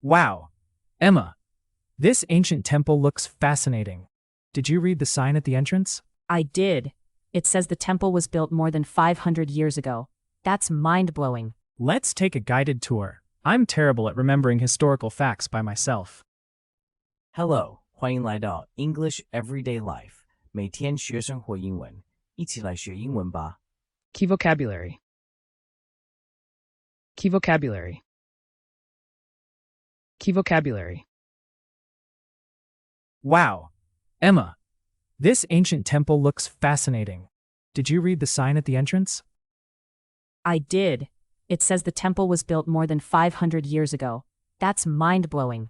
Wow, Emma, this ancient temple looks fascinating. Did you read the sign at the entrance? I did. It says the temple was built more than 500 years ago. That's mind-blowing. Let's take a guided tour. I'm terrible at remembering historical facts by myself. Hello, 欢迎来到 English Everyday Life， 每天学生活英文，一起来学英文吧。Key vocabulary. Key vocabulary. Key vocabulary. Wow, Emma, this ancient temple looks fascinating. Did you read the sign at the entrance? I did. It says the temple was built more than 500 years ago. That's mind-blowing.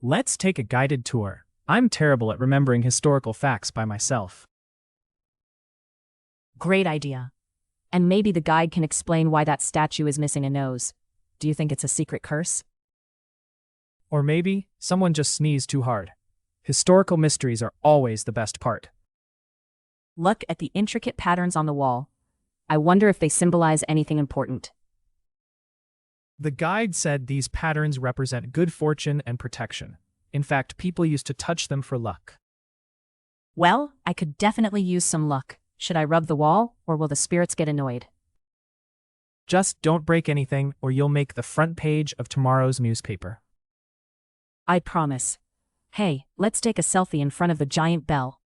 Let's take a guided tour. I'm terrible at remembering historical facts by myself. Great idea. And maybe the guide can explain why that statue is missing a nose. Do you think it's a secret curse? Or maybe someone just sneezed too hard. Historical mysteries are always the best part. Look at the intricate patterns on the wall. I wonder if they symbolize anything important. The guide said these patterns represent good fortune and protection. In fact, people used to touch them for luck. Well, I could definitely use some luck. Should I rub the wall, or will the spirits get annoyed? Just don't break anything, or you'll make the front page of tomorrow's newspaper. I promise. Hey, let's take a selfie in front of the giant bell.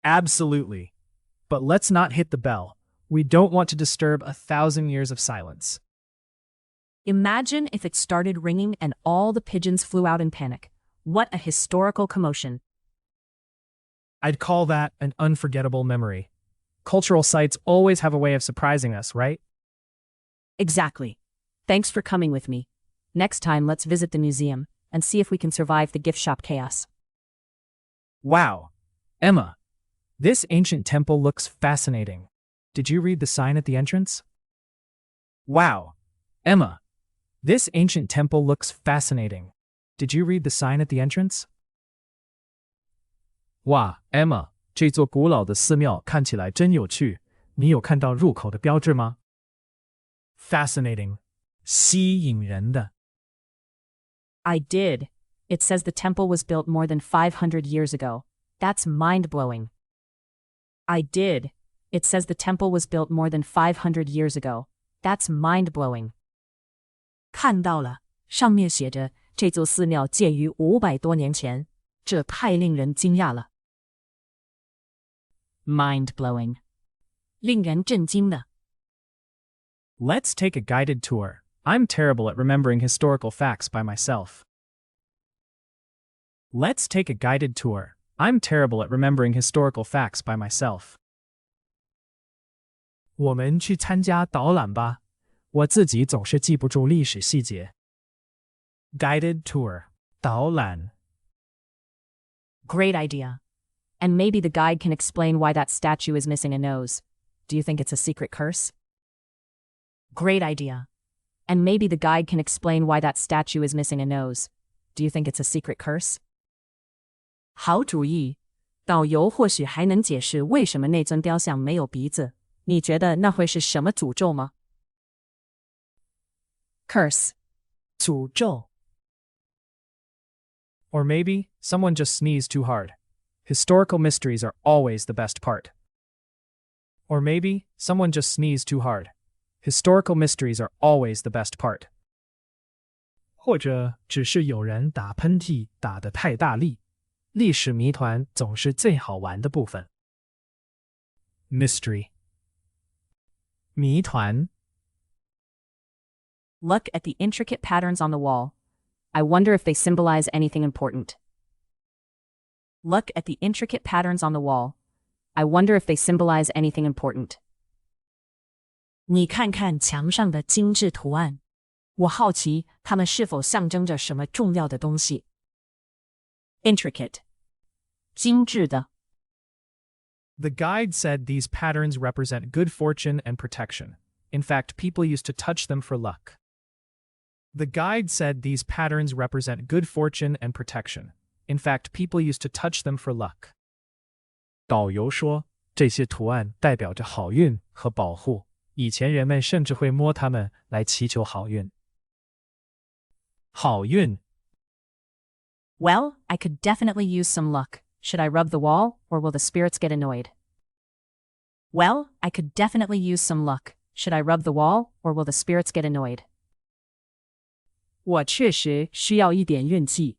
Absolutely. But let's not hit the bell. We don't want to disturb 1,000 years of silence. Imagine if it started ringing and all the pigeons flew out in panic. What a historical commotion. I'd call that an unforgettable memory. Cultural sites always have a way of surprising us, right? Exactly. Thanks for coming with me. Next time, let's visit the museum and see if we can survive the gift shop chaos. Wow, Emma, this ancient temple looks fascinating. Did you read the sign at the entrance? Wow, Emma, this ancient temple looks fascinating. Did you read the sign at the entrance? 哇 ，Emma， 这座古老的寺庙看起来真有趣。你有看到入口的标志吗 ？Fascinating， 吸引人的。I did. It says the temple was built more than 500 years ago. That's mind-blowing. I did. It says the temple was built more than 500 years ago. That's mind-blowing. 看到了，上面写着这座寺庙建于500多年前，这太令人惊讶了。Mind-blowing. 令人震惊的。Let's take a guided tour. I'm terrible at remembering historical facts by myself. Let's take a guided tour. I'm terrible at remembering historical facts by myself. 我们去参加导览吧。我自己总是记不住历史细节。Guided tour. 导览。Great idea. And maybe the guide can explain why that statue is missing a nose. Do you think it's a secret curse? Great idea. And maybe the guide can explain why that statue is missing a nose. Do you think it's a secret curse? 好主意。导游或许还能解释为什么那尊雕像没有鼻子。你觉得那会是什么诅咒吗？ Curse. 诅咒。Or maybe someone just sneezed too hard. Historical mysteries are always the best part. Or maybe someone just sneezed too hard. Historical mysteries are always the best part. 或者只是有人打喷嚏打得太大力。历史谜团总是最好玩的部分。Mystery. 谜团。Look at the intricate patterns on the wall. I wonder if they symbolize anything important. Look at the intricate patterns on the wall. I wonder if they symbolize anything important. 你看看墙上的精致图案，我好奇它们是否象征着什么重要的东西。Intricate. 精致的。The guide said these patterns represent good fortune and protection. In fact, people used to touch them for luck. The guide said these patterns represent good fortune and protection. In fact, people used to touch them for luck. 导游说，这些图案代表着好运和保护。以前人们甚至会摸它们来祈求好运。好运 Well, I could definitely use some luck. Should I rub the wall, or will the spirits get annoyed? Well, I could definitely use some luck. Should I rub the wall, or will the spirits get annoyed? 我确实需要一点运气，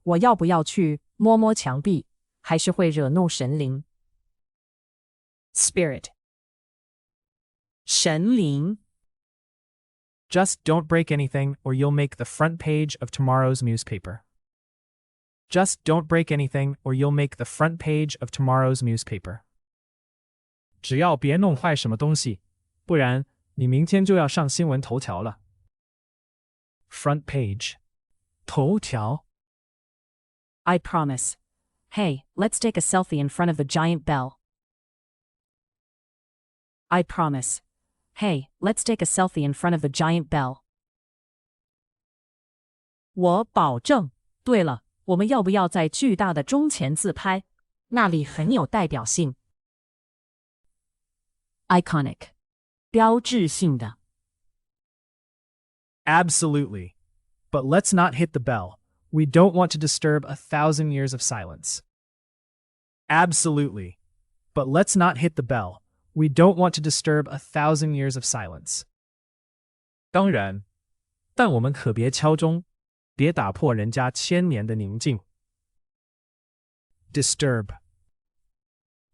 我要不要去摸摸墙壁，还是会惹怒神灵？ Spirit. 神灵 Just don't break anything or you'll make the front page of tomorrow's newspaper. Just don't break anything or you'll make the front page of tomorrow's newspaper. 只要别弄坏什么东西，不然你明天就要上新闻头条了。Front page. 头条 I promise. Hey, let's take a selfie in front of the giant bell. I promise. Hey, let's take a selfie in front of the giant bell. 我保证。对了，我们要不要在巨大的钟前自拍？那里很有代表性。 Iconic. 标志性的。 Absolutely. But let's not hit the bell. We don't want to disturb 1,000 years of silence. Absolutely. But let's not hit the bell. We don't want to disturb 1,000 years of silence. 当然，但我们可别敲钟，别打破人家千年的宁静。Disturb.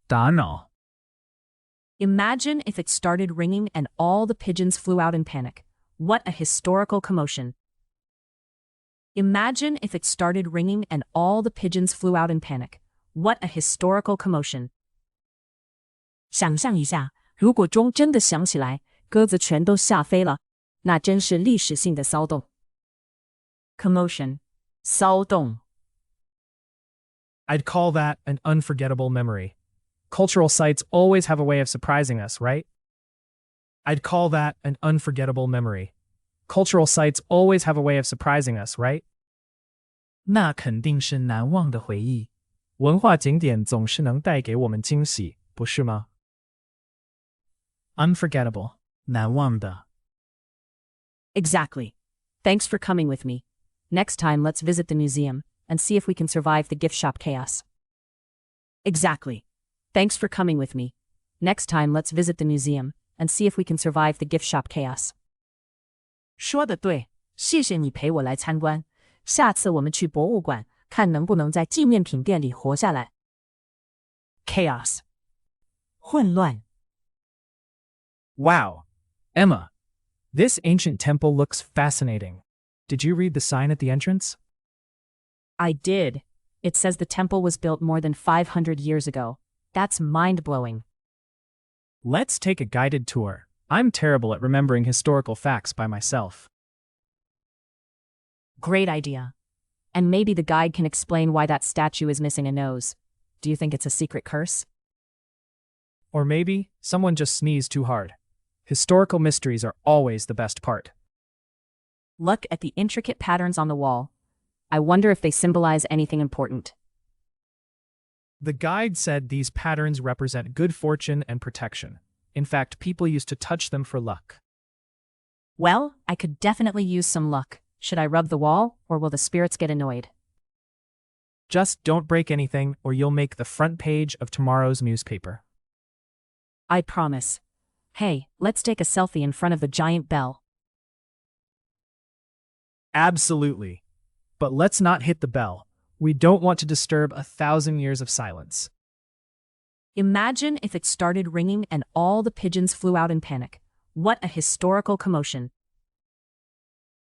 打扰 Imagine if it started ringing and all the pigeons flew out in panic. What a historical commotion. Imagine if it started ringing and all the pigeons flew out in panic. What a historical commotion. 想象一下，如果钟真的响起来，鸽子全都吓飞了，那真是历史性的骚动。 Commotion. 骚动 I'd call that an unforgettable memory. Cultural sites always have a way of surprising us, right? I'd call that an unforgettable memory. Cultural sites always have a way of surprising us, right? 那肯定是难忘的回忆。文化景点总是能带给我们惊喜，不是吗？ Unforgettable. 难忘的。 Exactly. Thanks for coming with me. Next time, let's visit the museum and see if we can survive the gift shop chaos. Exactly. Thanks for coming with me. Next time, let's visit the museum and see if we can survive the gift shop chaos. 说得对，谢谢你陪我来参观。下次我们去博物馆，看能不能在纪念品店里活下来。Chaos. 混乱 Wow. Emma, this ancient temple looks fascinating. Did you read the sign at the entrance? I did. It says the temple was built more than 500 years ago. That's mind-blowing. Let's take a guided tour. I'm terrible at remembering historical facts by myself. Great idea. And maybe the guide can explain why that statue is missing a nose. Do you think it's a secret curse? Or maybe someone just sneezed too hard. Historical mysteries are always the best part. Look at the intricate patterns on the wall. I wonder if they symbolize anything important. The guide said these patterns represent good fortune and protection. In fact, people used to touch them for luck. Well, I could definitely use some luck. Should I rub the wall, or will the spirits get annoyed? Just don't break anything or you'll make the front page of tomorrow's newspaper. I promise. Hey, let's take a selfie in front of the giant bell. Absolutely. But let's not hit the bell. We don't want to disturb 1,000 years of silence. Imagine if it started ringing and all the pigeons flew out in panic. What a historical commotion.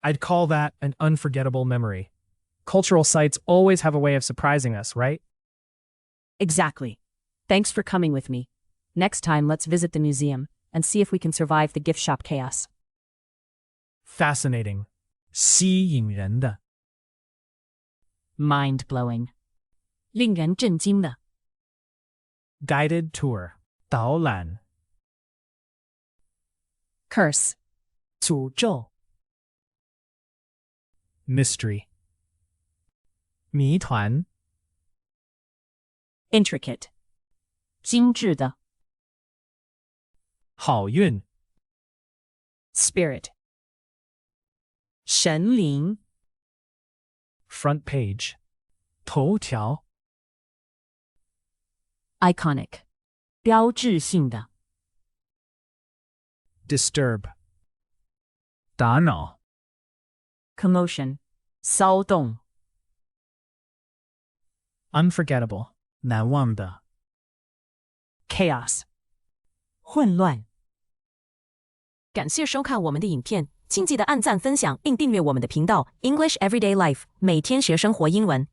I'd call that an unforgettable memory. Cultural sites always have a way of surprising us, right? Exactly. Thanks for coming with me. Next time, let's visit the museum and see if we can survive the gift shop chaos. Fascinating. 吸引人的 Mind-blowing. 令人震惊的 Guided tour. 导览 Curse. 诅咒 Mystery. 谜团 Intricate. 精致的 好运 Spirit. 神灵 front page. 头条 iconic, 标志性的。disturb. 打扰 commotion, 骚动。unforgettable. 难忘的 chaos, 混乱。感谢收看我们的影片，请记得按赞、分享并订阅我们的频道 English Everyday Life， 每天学生活英文。